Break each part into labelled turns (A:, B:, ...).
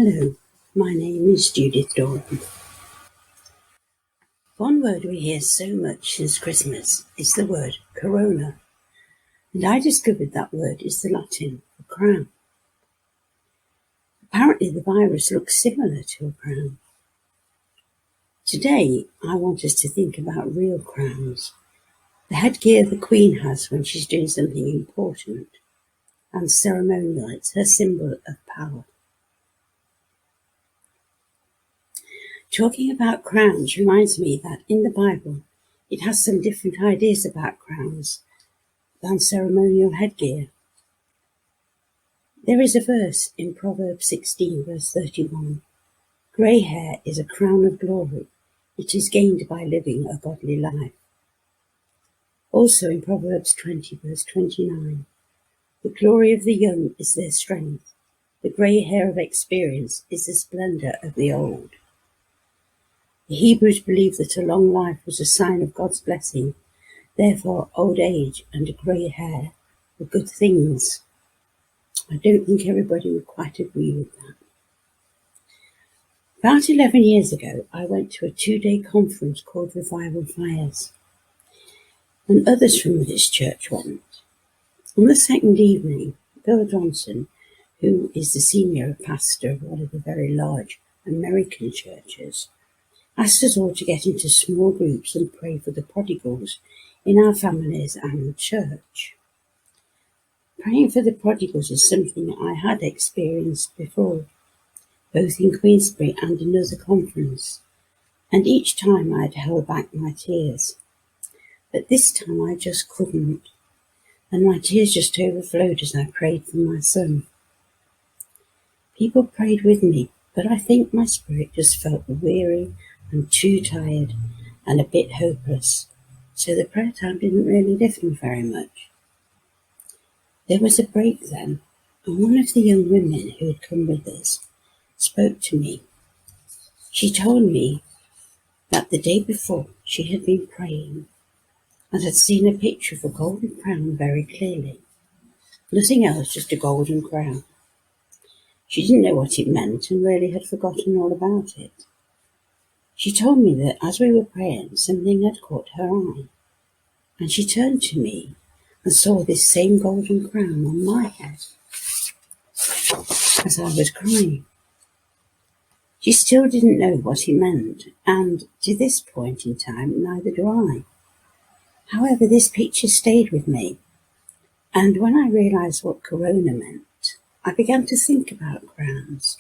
A: Hello, my name is Judith Doram. One word we hear so much since Christmas is the word corona, and I discovered that word is the Latin for crown. Apparently the virus looks similar to a crown. Today I want us to think about real crowns, the headgear the Queen has when she's doing something important, and ceremonial. It's her symbol of power. Talking about crowns reminds me that in the Bible it has some different ideas about crowns than ceremonial headgear. There is a verse in Proverbs 16 verse 31. Grey hair is a crown of glory. It is gained by living a godly life. Also in Proverbs 20 verse 29. The glory of the young is their strength. The grey hair of experience is the splendour of the old. The Hebrews believed that a long life was a sign of God's blessing. Therefore, old age and grey hair were good things. I don't think everybody would quite agree with that. About 11 years ago, I went to a 2-day conference called Revival Fires, and others from this church went. On the second evening, Bill Johnson, who is the senior pastor of one of the very large American churches, asked us all to get into small groups and pray for the prodigals in our families and church. Praying for the prodigals is something I had experienced before, both in Queensbury and another conference, and each time I'd held back my tears. But this time I just couldn't, and my tears just overflowed as I prayed for my son. People prayed with me, but I think my spirit just felt weary and too tired and a bit hopeless, so the prayer time didn't really lift me very much. There was a break then, and one of the young women who had come with us spoke to me. She told me that the day before she had been praying and had seen a picture of a golden crown very clearly. Nothing else, just a golden crown. She didn't know what it meant and really had forgotten all about it. She told me that as we were praying, something had caught her eye, and she turned to me and saw this same golden crown on my head as I was crying. She still didn't know what it meant, and to this point in time, neither do I. However, this picture stayed with me, and when I realised what corona meant, I began to think about crowns.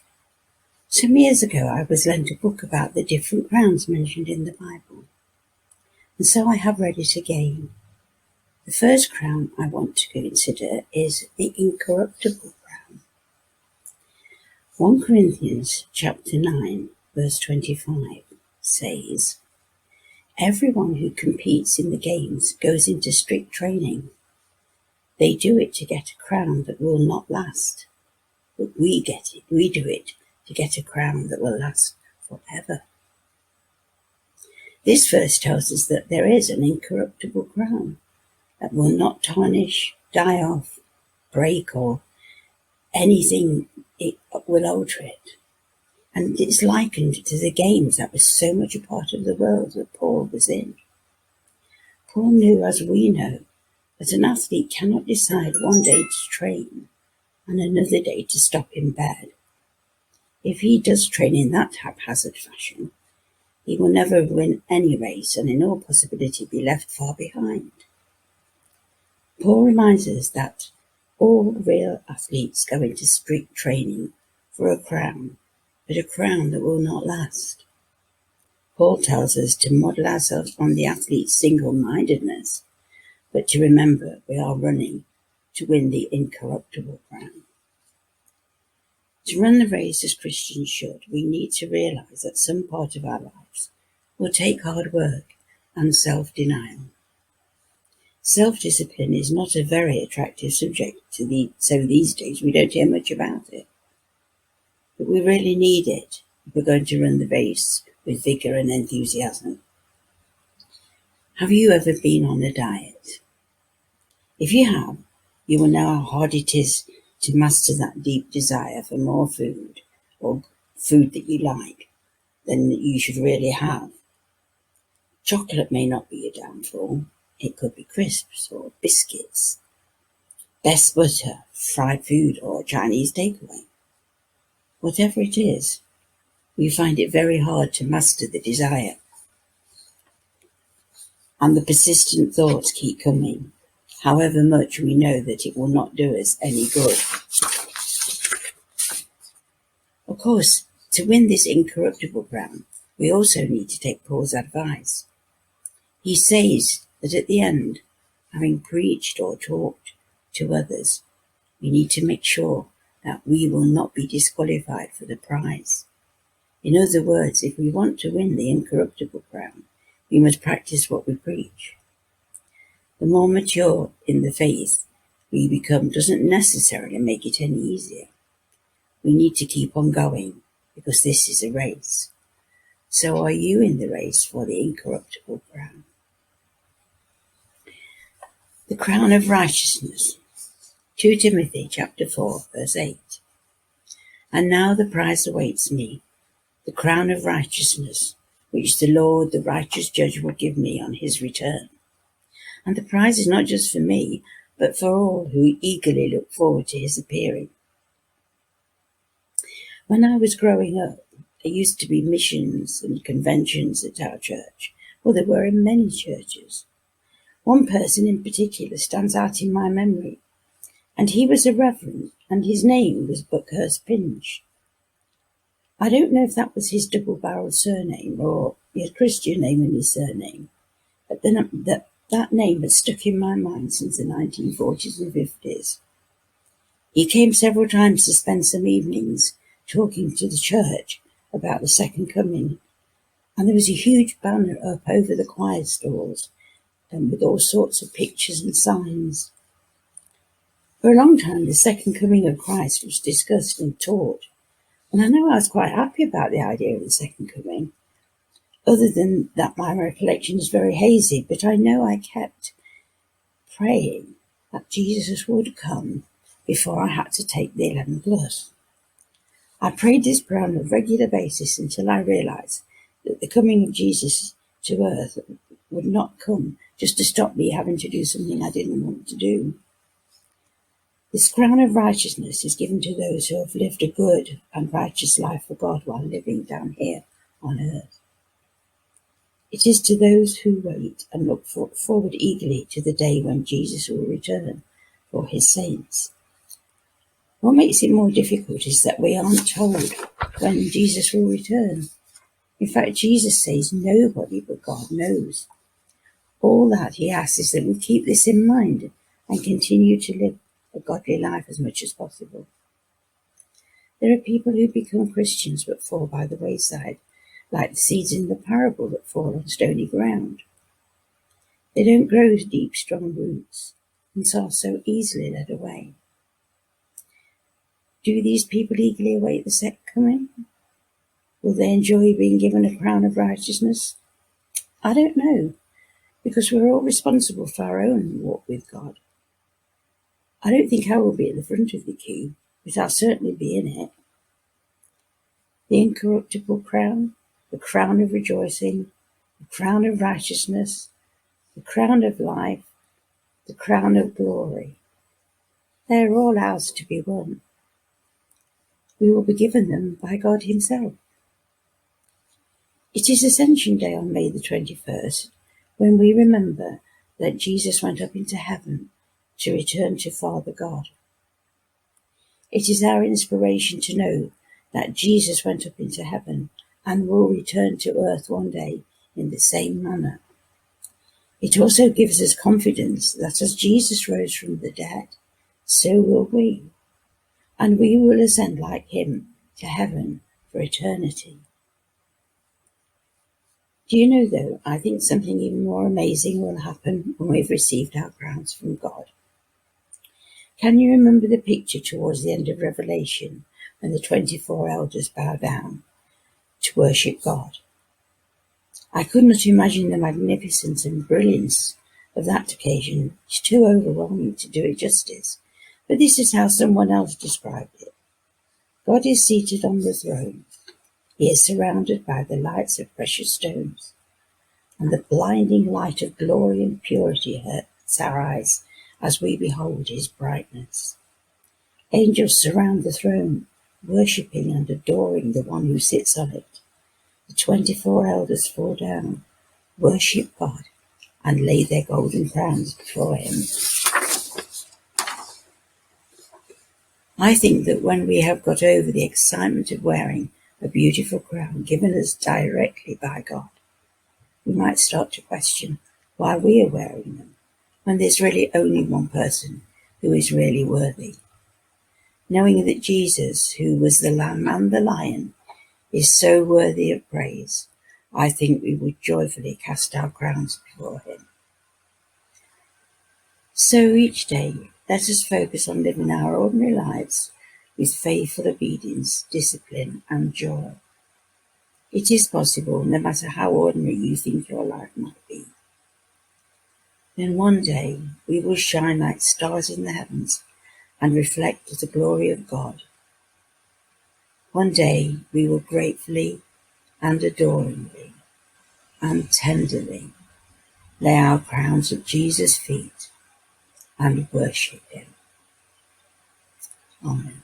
A: Some years ago, I was lent a book about the different crowns mentioned in the Bible, and so I have read it again. The first crown I want to consider is the incorruptible crown. 1 Corinthians chapter 9, verse 25 says, everyone who competes in the games goes into strict training. They do it to get a crown that will not last, but we do it to get a crown that will last forever. This verse tells us that there is an incorruptible crown that will not tarnish, die off, break, or anything it will alter it. And it's likened to the games that was so much a part of the world that Paul was in. Paul knew, as we know, that an athlete cannot decide one day to train and another day to stop in bed. If he does train in that haphazard fashion, he will never win any race and in all possibility be left far behind. Paul reminds us that all real athletes go into strict training for a crown, but a crown that will not last. Paul tells us to model ourselves on the athlete's single-mindedness, but to remember we are running to win the incorruptible crown. To run the race as Christians should, we need to realise that some part of our lives will take hard work and self-denial. Self-discipline is not a very attractive subject so these days we don't hear much about it. But we really need it if we're going to run the race with vigour and enthusiasm. Have you ever been on a diet? If you have, you will know how hard it is to master that deep desire for more food or food that you like than you should really have. Chocolate may not be your downfall. It could be crisps or biscuits, best butter, fried food, or Chinese takeaway. Whatever it is, we find it very hard to master the desire. And the persistent thoughts keep coming, however much we know that it will not do us any good. Of course, to win this incorruptible crown, we also need to take Paul's advice. He says that at the end, having preached or talked to others, we need to make sure that we will not be disqualified for the prize. In other words, if we want to win the incorruptible crown, we must practice what we preach. The more mature in the faith we become doesn't necessarily make it any easier. We need to keep on going because this is a race. So are you in the race for the incorruptible crown? The crown of righteousness. 2 Timothy chapter 4, verse 8. And now the prize awaits me, the crown of righteousness, which the Lord, the righteous judge, will give me on his return. And the prize is not just for me, but for all who eagerly look forward to his appearing. When I was growing up, there used to be missions and conventions at our church. Well, there were in many churches. One person in particular stands out in my memory, and he was a reverend, and his name was Buckhurst Pinch. I don't know if that was his double-barreled surname or his Christian name and his surname, but that name had stuck in my mind since the 1940s and 50s. He came several times to spend some evenings talking to the church about the second coming, and there was a huge banner up over the choir stalls and with all sorts of pictures and signs. For a long time, the second coming of Christ was discussed and taught, and I know I was quite happy about the idea of the second coming. Other than that, my recollection is very hazy, but I know I kept praying that Jesus would come before I had to take the 11 plus. I prayed this prayer on a regular basis until I realised that the coming of Jesus to earth would not come just to stop me having to do something I didn't want to do. This crown of righteousness is given to those who have lived a good and righteous life for God while living down here on earth. It is to those who wait and look forward eagerly to the day when Jesus will return for his saints. What makes it more difficult is that we aren't told when Jesus will return. In fact, Jesus says nobody but God knows. All that he asks is that we keep this in mind and continue to live a godly life as much as possible. There are people who become Christians but fall by the wayside, like the seeds in the parable that fall on stony ground. They don't grow deep, strong roots and are so easily led away. Do these people eagerly await the second coming? Will they enjoy being given a crown of righteousness? I don't know, because we're all responsible for our own walk with God. I don't think I will be at the front of the queue, but I'll certainly be in it. The incorruptible crown, the crown of rejoicing, the crown of righteousness, the crown of life, the crown of glory. They are all ours to be won. We will be given them by God himself. It is Ascension Day on May the 21st, when we remember that Jesus went up into heaven to return to Father God. It is our inspiration to know that Jesus went up into heaven and will return to earth one day in the same manner. It also gives us confidence that as Jesus rose from the dead, so will we, and we will ascend like him to heaven for eternity. Do you know, though, I think something even more amazing will happen when we've received our crowns from God. Can you remember the picture towards the end of Revelation when the 24 elders bow down to worship God? I could not imagine the magnificence and brilliance of that occasion. It's too overwhelming to do it justice, but this is how someone else described it. God is seated on the throne. He is surrounded by the lights of precious stones, and the blinding light of glory and purity hurts our eyes as we behold his brightness. Angels surround the throne, worshipping and adoring the one who sits on it. The 24 elders fall down, worship God, and lay their golden crowns before him. I think that when we have got over the excitement of wearing a beautiful crown given us directly by God, we might start to question why we are wearing them, when there's really only one person who is really worthy. Knowing that Jesus, who was the Lamb and the Lion, is so worthy of praise, I think we would joyfully cast our crowns before him. So each day, let us focus on living our ordinary lives with faithful obedience, discipline, and joy. It is possible, no matter how ordinary you think your life might be. Then one day, we will shine like stars in the heavens and reflect the glory of God. One day, we will gratefully and adoringly and tenderly lay our crowns at Jesus' feet and worship him. Amen.